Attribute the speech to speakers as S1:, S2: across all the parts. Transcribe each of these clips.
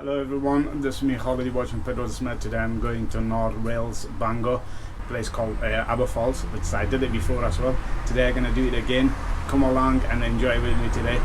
S1: Hello everyone, this is me Hoggy watching Pedro's Smith. Today I'm going to North Wales, Bangor, a place called Aber Falls, which I did it before as well. Today I'm going to do it again. Come along and enjoy with me today.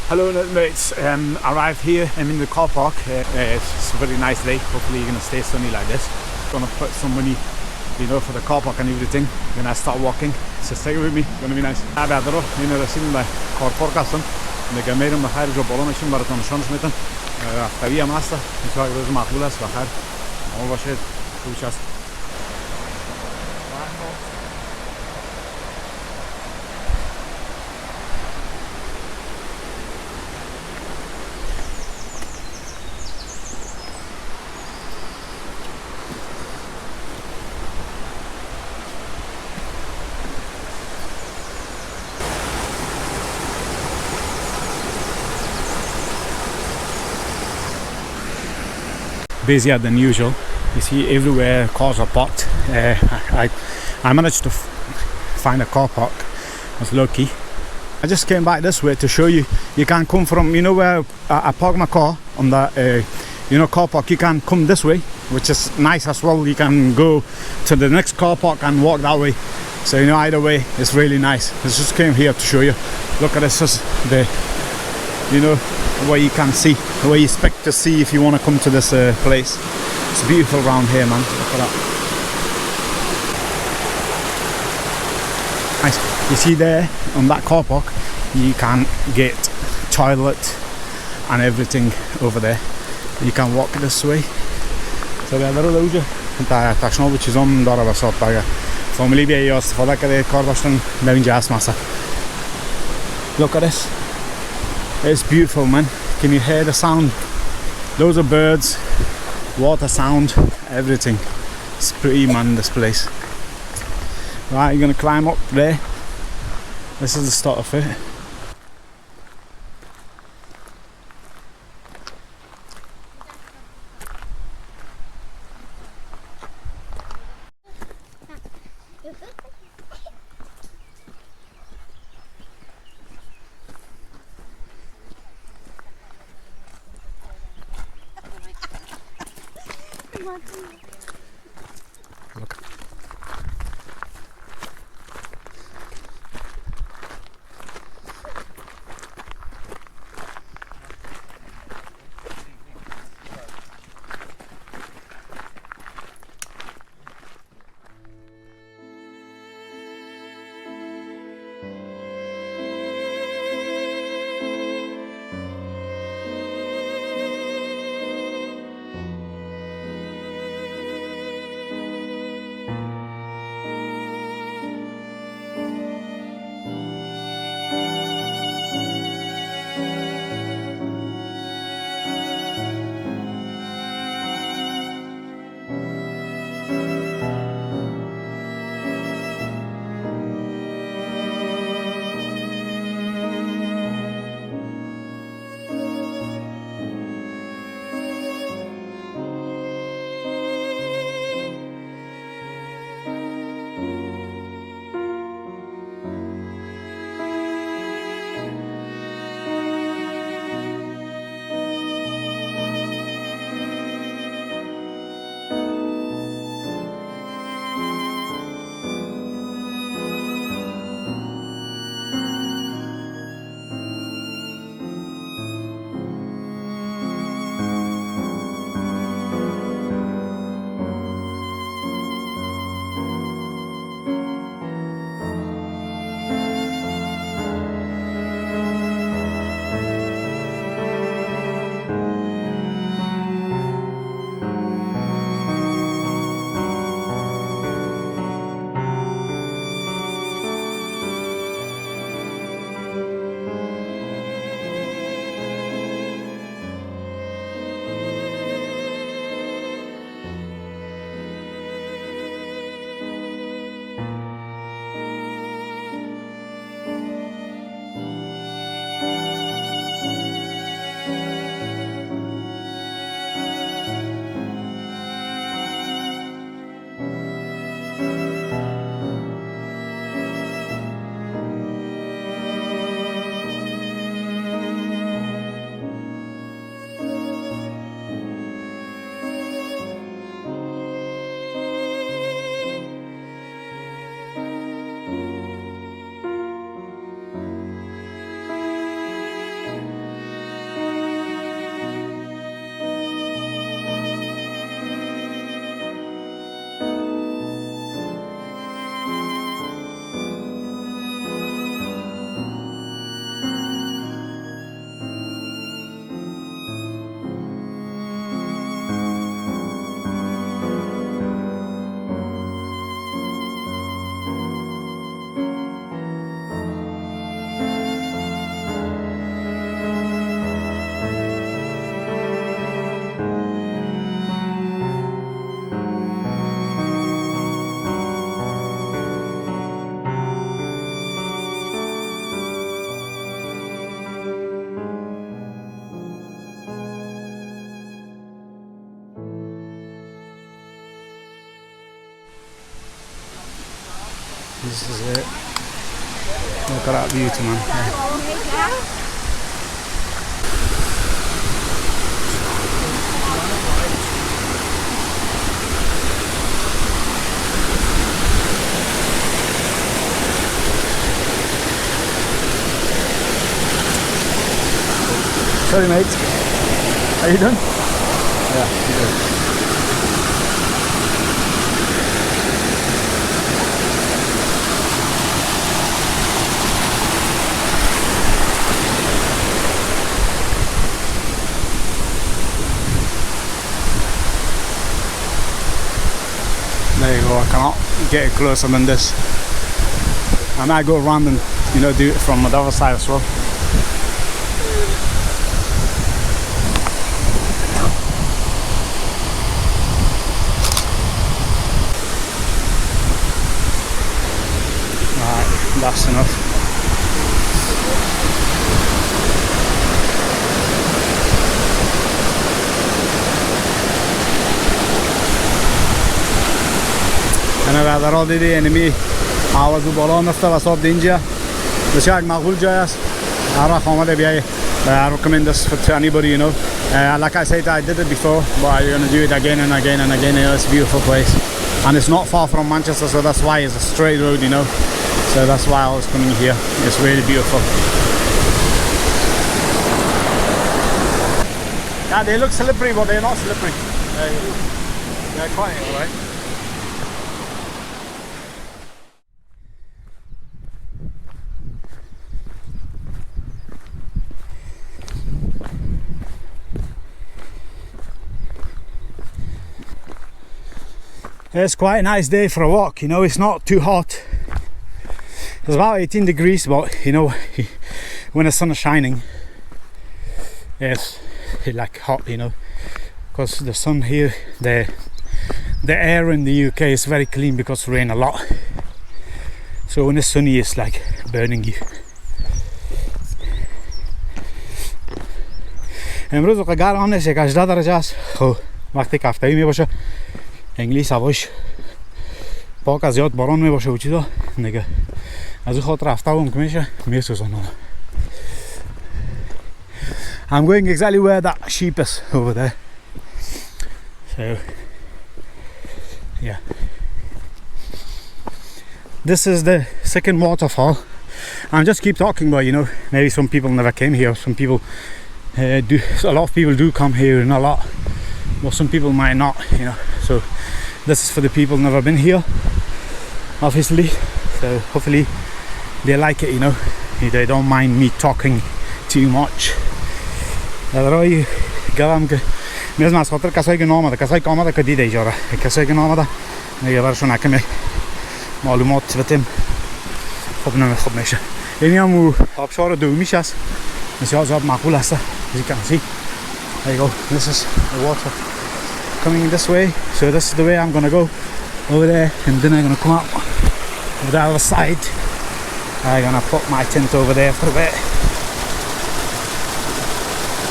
S1: Hello mates, arrived here. I'm in the car park. It's a very nice day. Hopefully you're going to stay sunny like this. Gonna put some money, for the car park and everything. Then I start walking. So stay with me. Gonna be nice. Abedro, receiving the car park as the Gamerum, the higher job, all machine, but on Shansmitten. After master, it's like those Makulas, the hard. All was it. Just. Busier than usual. You see everywhere cars are parked. I managed to find a car park. I was lucky. I just came back this way to show you. You can come from, where I park my car on the car park. You can come this way, which is nice as well. You can go to the next car park and walk that way. So either way it's really nice. I just came here to show you. Look at this, is the where you can see, where you expect to see if you want to come to this place. It's beautiful around here, man. Look at that. Nice. You see there on that car park, you can get toilet and everything over there. You can walk this way. So there are loads of taxno which is on Dora sort of family be yours for like the car bashing down jazz massa. Look at this. It's beautiful, man. Can you hear the sound? Those are birds, water sound, everything. It's pretty, man, this place. Right, you're gonna climb up there. This is the start of it. Look. This is it. Look at that beauty, man. Yeah. Sorry, mate. Are you done? Yeah, you done. There you go. I cannot get it closer than this. I might go around and, you know, do it from the other side as well. That's enough. أنا بعد راضي دي يعني مي عاوز بالون نفطر أصاب دينجا بس يعني مقبول جايس أروح خامده بياي. I recommend this to anybody, you know. Like I said, I did it before, but I'm gonna do it again and again and again. It's a beautiful place, and it's not far from Manchester, so that's why it's a straight road, you know. So that's why I was coming here. It's really beautiful. Yeah, they look slippery, but they're not slippery. They're quite alright. It's quite a nice day for a walk, you know. It's not too hot. It's about 18 degrees, but you know, when the sun is shining, it's like hot, you know, because the sun here, the air in the UK is very clean because it rains a lot. So when it's sunny, it's like burning you. امروز قرار آن است که 18 درجه است. خب وقتی که هفته‌ای میباشه انگلیس هواش پاک از زیاد باران میباشه و چیزا دیگه از این خاطر هفته هم که میشه میسوزانم. I'm going exactly where that sheep is over there. So yeah, this is the second waterfall. I'm just keep talking, but you know, maybe some people never came here. Some people do. A lot of people do come here, and a lot, but some people might not, you know. So this is for the people never been here, obviously. So hopefully they like it, you know. They don't mind me talking too much. برای گفتم که می‌ازم از خاطر کسایی که نامده، کسایی که آمده که دیده ایجاره، کسایی که نامده دیگه براشون کمی معلومات بدیم. خب خوب میشه. اینی هم آبشار دومیش است. بسیار زیاد معقول است. As you can see, there you go. This is the water coming this way. So this is the way I'm gonna go over there, and then I'm gonna come out over the other side. I'm gonna put my tent over there for a bit.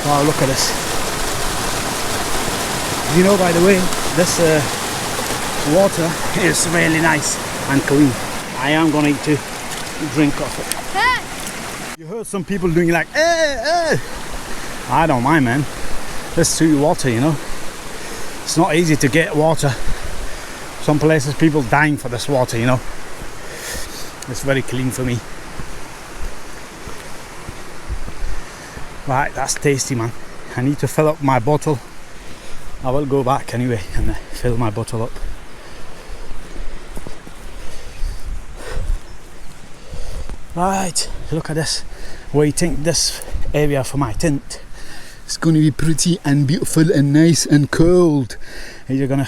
S1: Wow, look at this. You know, by the way, this water is really nice and clean. I am going to drink of it. You heard some people doing like, I don't mind, man. This is sweet water, you know. It's not easy to get water. Some places people dying for this water, you know. It's very clean for me. Right, that's tasty, man. I need to fill up my bottle. I will go back anyway and fill my bottle up. Right, look at this. Waiting this area for my tent. It's going to be pretty and beautiful and nice and cold. You're gonna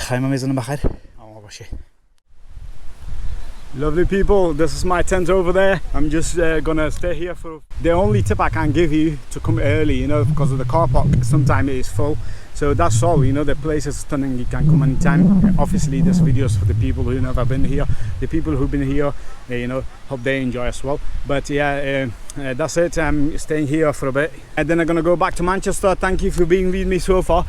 S1: Lovely people, this is my tent over there. I'm just gonna stay here for the only tip I can give you to come early, you know, because of the car park sometimes it is full, So that's all, you know, the place is stunning. You can come anytime. Obviously this video is for the people who never been here. The people who've been here, you know, hope they enjoy as well. But yeah, that's it. I'm staying here for a bit and then I'm gonna go back to Manchester. Thank you for being with me so far.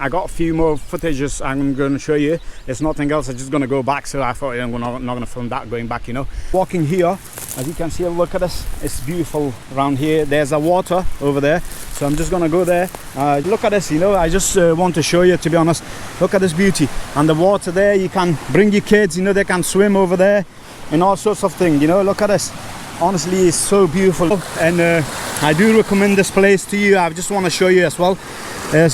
S1: I got a few more footages I'm gonna show you. It's nothing else. I'm just gonna go back, so I thought I'm not gonna film that going back, you know. Walking here, as you can see, look at this. It's beautiful around here. There's a water over there, so I'm just gonna go there. Look at this, you know. I just want to show you, to be honest. Look at this beauty. And the water there, you can bring your kids, you know, they can swim over there and all sorts of things, you know. Look at this. Honestly, it's so beautiful, and I do recommend this place to you. I just want to show you as well.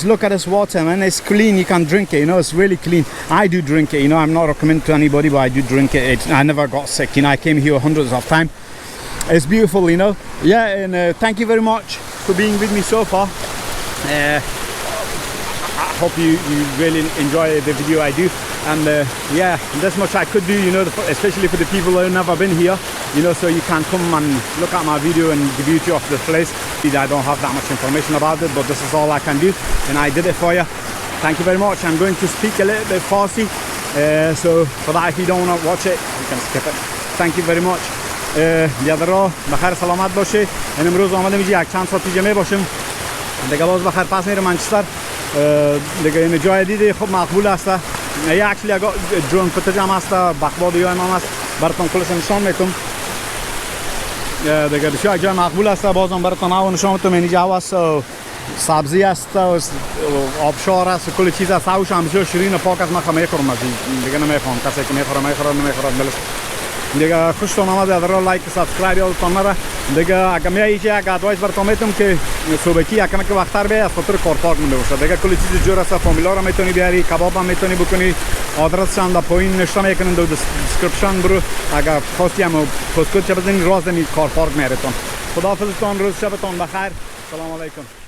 S1: Look at this water, man. It's clean. You can drink it, you know. It's really clean. I do drink it, you know. I'm not recommending to anybody, but I do drink it. I never got sick, you know. I came here hundreds of times. It's beautiful, you know. Yeah, and thank you very much for being with me so far. I hope you really enjoy the video I do. And yeah, that's much I could do, you know, especially for the people who have never been here, you know, so you can come and look at my video and the beauty of the place. I don't have that much information about it, but this is all I can do, and I did it for you. Thank you very much. I'm going to speak a little bit Farsi, so for that, if you don't want to watch it, you can skip it. Thank you very much. بیادرها بخیر سلامت باشه. این امروز آمده میگه یک چند ساعت پیش می باشم دیگه، باز بخیر پس میره منچستر دیگه. این جای دیدی خب مقبول است. actually I got drone footage هم هست، بخباد یایم هم هست، براتون کلش نشان میتونم دیگه. بسیار جای مقبول است. بازم براتون هوا نشان میتونم. این جا هست و سبزی است و آبشار است و کل چیز است. هاوش هم بسیار شیرین و پاک است. من خواهم میخورم از این دیگه، نمیخوام کسی که نمیخورم بلش دیگه. خوشتون آمد. بیادرها لایک سابسکرایب یادتون نره دیگه. اگه میایید یک ادوایس براتون میتونم که صبحی یکم که وقتتر بیای، از خاطر کار پاک مونده باشه دیگه. کلی چیز جور است. فامیلا رو میتونی بیاری، کباب هم میتونی بکنی. آدرسش هم در پایین نشته میکنن در دیسکریپشن. برو اگه خواستی هم پستکد چه بزنی راز می کار پاک میارتون. خداحافظتون، روز شبتون بخیر. سلام علیکم.